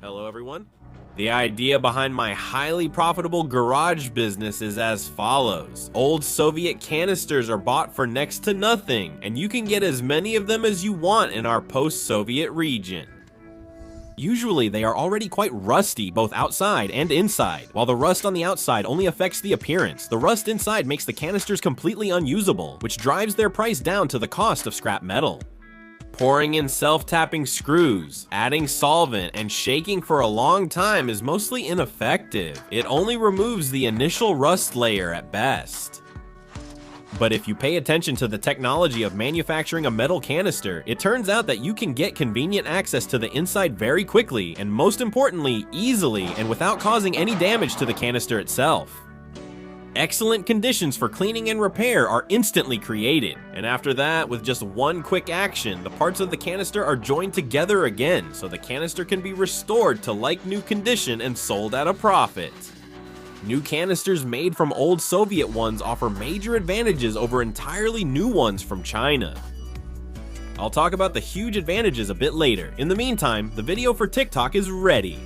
Hello everyone. The idea behind my highly profitable garage business is as follows. Old Soviet canisters are bought for next to nothing, and you can get as many of them as you want in our post-Soviet region. Usually they are already quite rusty both outside and inside. While the rust on the outside only affects the appearance, the rust inside makes the canisters completely unusable, which drives their price down to the cost of scrap metal. Pouring in self-tapping screws, adding solvent, and shaking for a long time is mostly ineffective. It only removes the initial rust layer at best. But if you pay attention to the technology of manufacturing a metal canister, it turns out that you can get convenient access to the inside very quickly, and most importantly, easily and without causing any damage to the canister itself. Excellent conditions for cleaning and repair are instantly created, and after that, with just one quick action, the parts of the canister are joined together again, so the canister can be restored to like-new condition and sold at a profit. New canisters made from old Soviet ones offer major advantages over entirely new ones from China. I'll talk about the huge advantages a bit later. In the meantime, the video for TikTok is ready.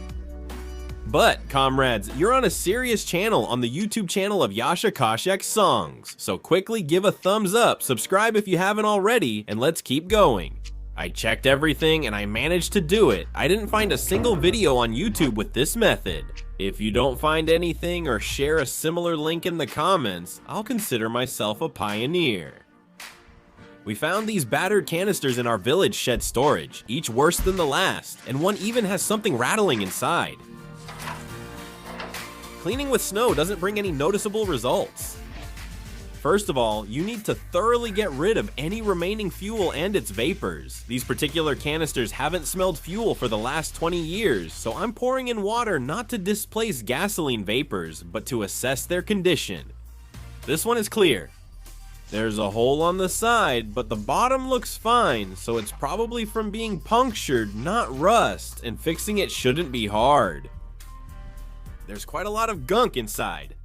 But, comrades, you're on a serious channel on the YouTube channel of Yasha Koshek Songs, so quickly give a thumbs up, subscribe if you haven't already, and let's keep going. I checked everything and I managed to do it. I didn't find a single video on YouTube with this method. If you don't find anything or share a similar link in the comments, I'll consider myself a pioneer. We found these battered canisters in our village shed storage, each worse than the last, and one even has something rattling inside. Cleaning with snow doesn't bring any noticeable results. First of all, you need to thoroughly get rid of any remaining fuel and its vapors. These particular canisters haven't smelled fuel for the last 20 years, so I'm pouring in water not to displace gasoline vapors, but to assess their condition. This one is clear. There's a hole on the side, but the bottom looks fine, so it's probably from being punctured, not rust, and fixing it shouldn't be hard. There's quite a lot of gunk inside.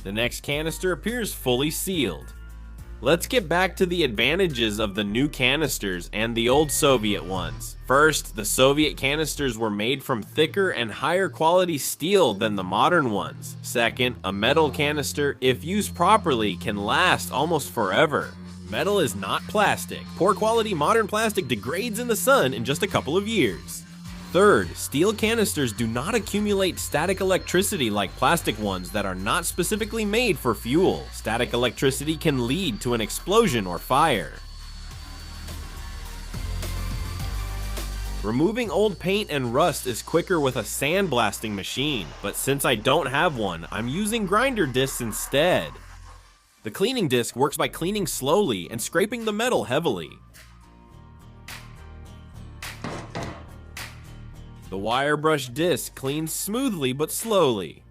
The next canister appears fully sealed. Let's get back to the advantages of the new canisters and the old Soviet ones. First, the Soviet canisters were made from thicker and higher quality steel than the modern ones. Second, a metal canister, if used properly, can last almost forever. Metal is not plastic. Poor quality modern plastic degrades in the sun in just a couple of years. Third, steel canisters do not accumulate static electricity like plastic ones that are not specifically made for fuel. Static electricity can lead to an explosion or fire. Removing old paint and rust is quicker with a sandblasting machine, but since I don't have one, I'm using grinder discs instead. The cleaning disc works by cleaning slowly and scraping the metal heavily. The wire brush disc cleans smoothly but slowly.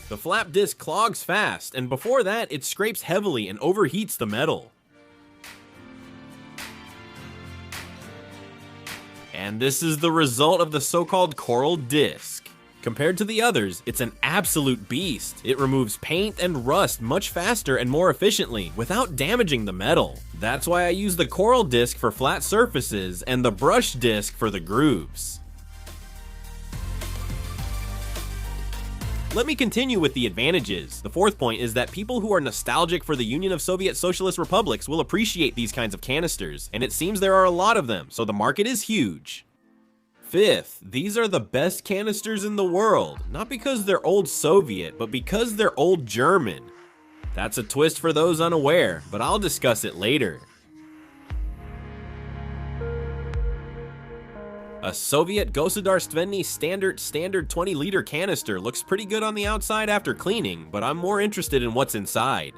The flap disc clogs fast, and before that, it scrapes heavily and overheats the metal. And this is the result of the so-called coral disc. Compared to the others, it's an absolute beast. It removes paint and rust much faster and more efficiently without damaging the metal. That's why I use the coral disc for flat surfaces and the brush disc for the grooves. Let me continue with the advantages. The fourth point is that people who are nostalgic for the Union of Soviet Socialist Republics will appreciate these kinds of canisters, and it seems there are a lot of them, so the market is huge. Fifth, these are the best canisters in the world, not because they're old Soviet, but because they're old German. That's a twist for those unaware, but I'll discuss it later. A Soviet Gosударственный standard 20-liter canister looks pretty good on the outside after cleaning, but I'm more interested in what's inside.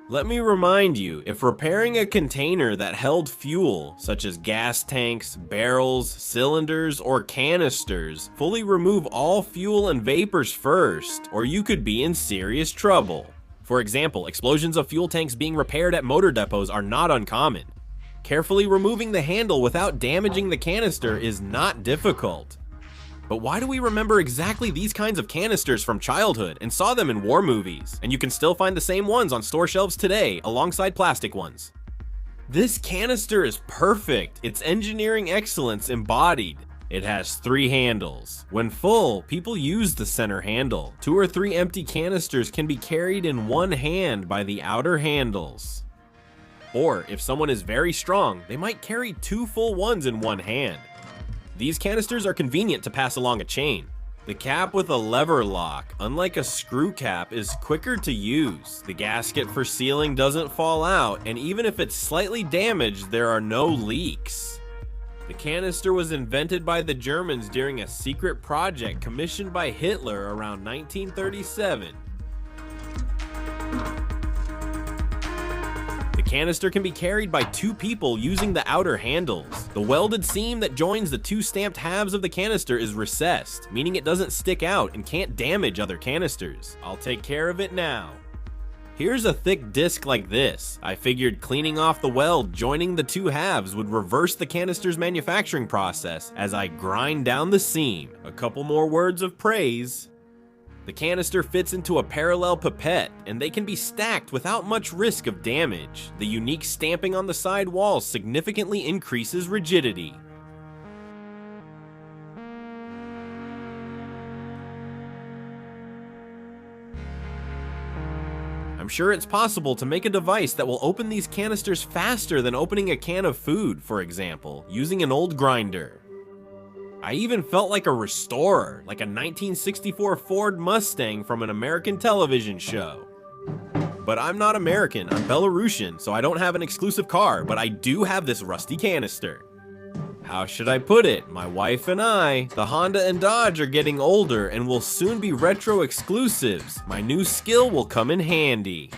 Let me remind you, if repairing a container that held fuel, such as gas tanks, barrels, cylinders, or canisters, fully remove all fuel and vapors first, or you could be in serious trouble. For example, explosions of fuel tanks being repaired at motor depots are not uncommon. Carefully removing the handle without damaging the canister is not difficult. But why do we remember exactly these kinds of canisters from childhood and saw them in war movies? And you can still find the same ones on store shelves today alongside plastic ones. This canister is perfect. It's engineering excellence embodied. It has 3 handles. When full, people use the center handle. 2 or 3 empty canisters can be carried in one hand by the outer handles. Or, if someone is very strong, they might carry 2 full ones in one hand. These canisters are convenient to pass along a chain. The cap with a lever lock, unlike a screw cap, is quicker to use. The gasket for sealing doesn't fall out, and even if it's slightly damaged, there are no leaks. The canister was invented by the Germans during a secret project commissioned by Hitler around 1937. The canister can be carried by 2 people using the outer handles. The welded seam that joins the 2 stamped halves of the canister is recessed, meaning it doesn't stick out and can't damage other canisters. I'll take care of it now. Here's a thick disc like this. I figured cleaning off the weld joining the 2 halves would reverse the canister's manufacturing process as I grind down the seam. A couple more words of praise. The canister fits into a parallel pipette, and they can be stacked without much risk of damage. The unique stamping on the side walls significantly increases rigidity. I'm sure it's possible to make a device that will open these canisters faster than opening a can of food, for example, using an old grinder. I even felt like a restorer, like a 1964 Ford Mustang from an American television show. But I'm not American, I'm Belarusian, so I don't have an exclusive car, but I do have this rusty canister. How should I put it? My wife and I, the Honda and Dodge are getting older and will soon be retro exclusives. My new skill will come in handy.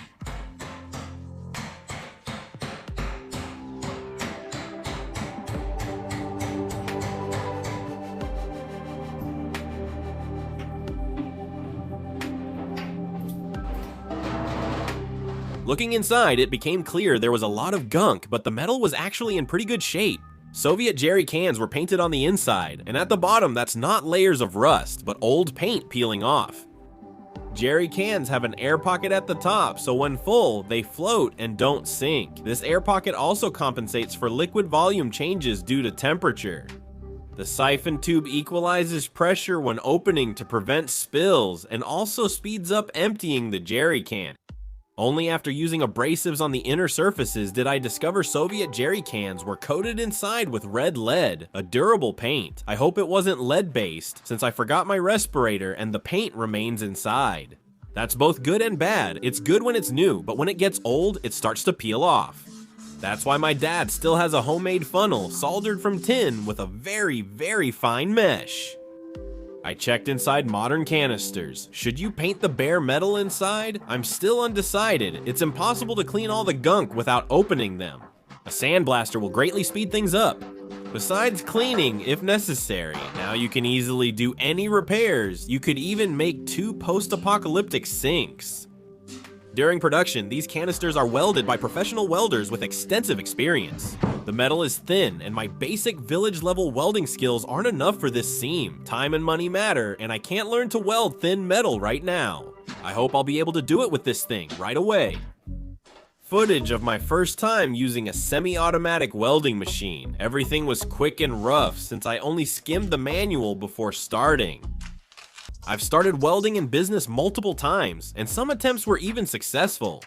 Looking inside, it became clear there was a lot of gunk, but the metal was actually in pretty good shape. Soviet jerry cans were painted on the inside, and at the bottom that's not layers of rust, but old paint peeling off. Jerry cans have an air pocket at the top, so when full, they float and don't sink. This air pocket also compensates for liquid volume changes due to temperature. The siphon tube equalizes pressure when opening to prevent spills, and also speeds up emptying the jerry can. Only after using abrasives on the inner surfaces did I discover Soviet jerry cans were coated inside with red lead, a durable paint. I hope it wasn't lead-based, since I forgot my respirator and the paint remains inside. That's both good and bad. It's good when it's new, but when it gets old, it starts to peel off. That's why my dad still has a homemade funnel soldered from tin with a very, very fine mesh. I checked inside modern canisters. Should you paint the bare metal inside? I'm still undecided. It's impossible to clean all the gunk without opening them. A sandblaster will greatly speed things up. Besides cleaning, if necessary, now you can easily do any repairs. You could even make 2 post-apocalyptic sinks. During production, these canisters are welded by professional welders with extensive experience. The metal is thin, and my basic village-level welding skills aren't enough for this seam. Time and money matter, and I can't learn to weld thin metal right now. I hope I'll be able to do it with this thing right away. Footage of my first time using a semi-automatic welding machine. Everything was quick and rough since I only skimmed the manual before starting. I've started welding in business multiple times, and some attempts were even successful.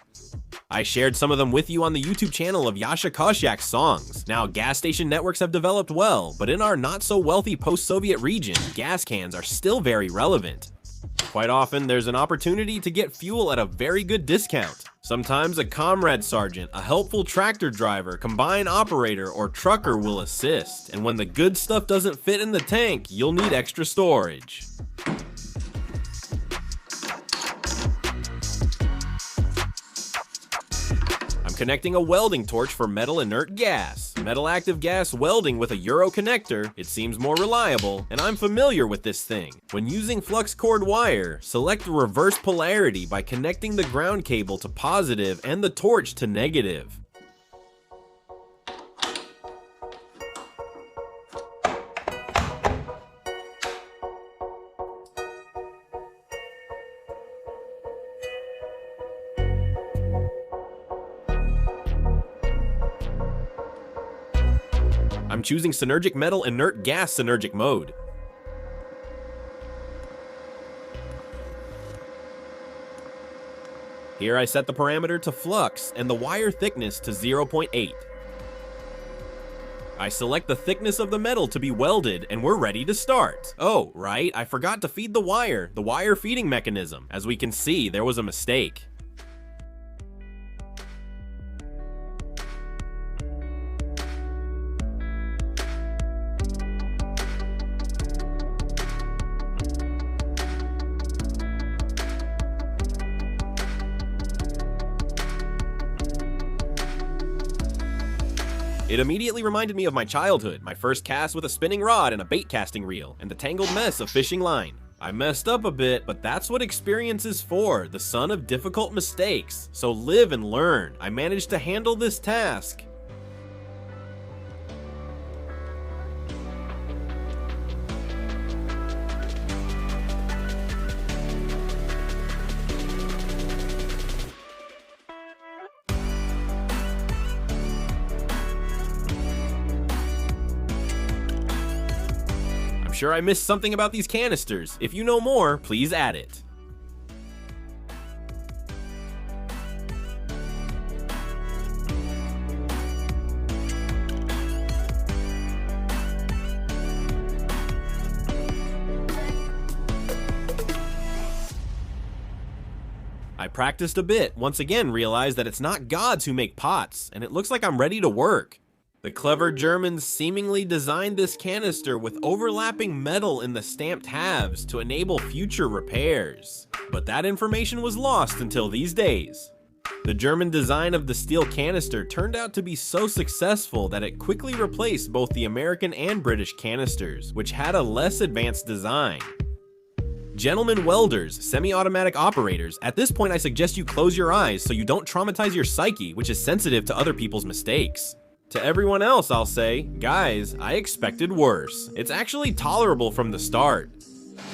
I shared some of them with you on the YouTube channel of Yasha Kosyak's songs. Now, gas station networks have developed well, but in our not-so-wealthy post-Soviet region, gas cans are still very relevant. Quite often, there's an opportunity to get fuel at a very good discount. Sometimes a comrade sergeant, a helpful tractor driver, combine operator, or trucker will assist, and when the good stuff doesn't fit in the tank, you'll need extra storage. Connecting a welding torch for metal inert gas. Metal active gas welding with a Euro connector, it seems more reliable, and I'm familiar with this thing. When using flux cord wire, select the reverse polarity by connecting the ground cable to positive and the torch to negative. I'm choosing synergic metal inert gas synergic mode. Here I set the parameter to flux and the wire thickness to 0.8. I select the thickness of the metal to be welded and we're ready to start. Oh, right, I forgot to feed the wire feeding mechanism. As we can see, there was a mistake. It immediately reminded me of my childhood, my first cast with a spinning rod and a bait casting reel, and the tangled mess of fishing line. I messed up a bit, but that's what experience is for, the son of difficult mistakes. So live and learn. I managed to handle this task. I'm sure I missed something about these canisters. If you know more, please add it. I practiced a bit, once again realized that it's not gods who make pots, and it looks like I'm ready to work. The clever Germans seemingly designed this canister with overlapping metal in the stamped halves to enable future repairs. But that information was lost until these days. The German design of the steel canister turned out to be so successful that it quickly replaced both the American and British canisters, which had a less advanced design. Gentlemen welders, semi-automatic operators, at this point I suggest you close your eyes so you don't traumatize your psyche, which is sensitive to other people's mistakes. To everyone else, I'll say, guys, I expected worse. It's actually tolerable from the start.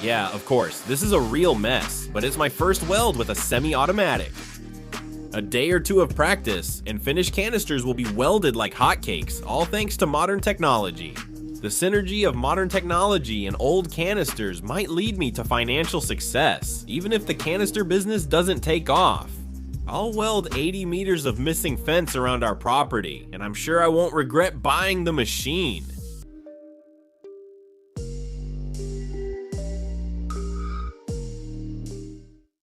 Yeah, of course, this is a real mess, but it's my first weld with a semi-automatic. A day or two of practice, and finished canisters will be welded like hotcakes, all thanks to modern technology. The synergy of modern technology and old canisters might lead me to financial success, even if the canister business doesn't take off. I'll weld 80 meters of missing fence around our property, and I'm sure I won't regret buying the machine.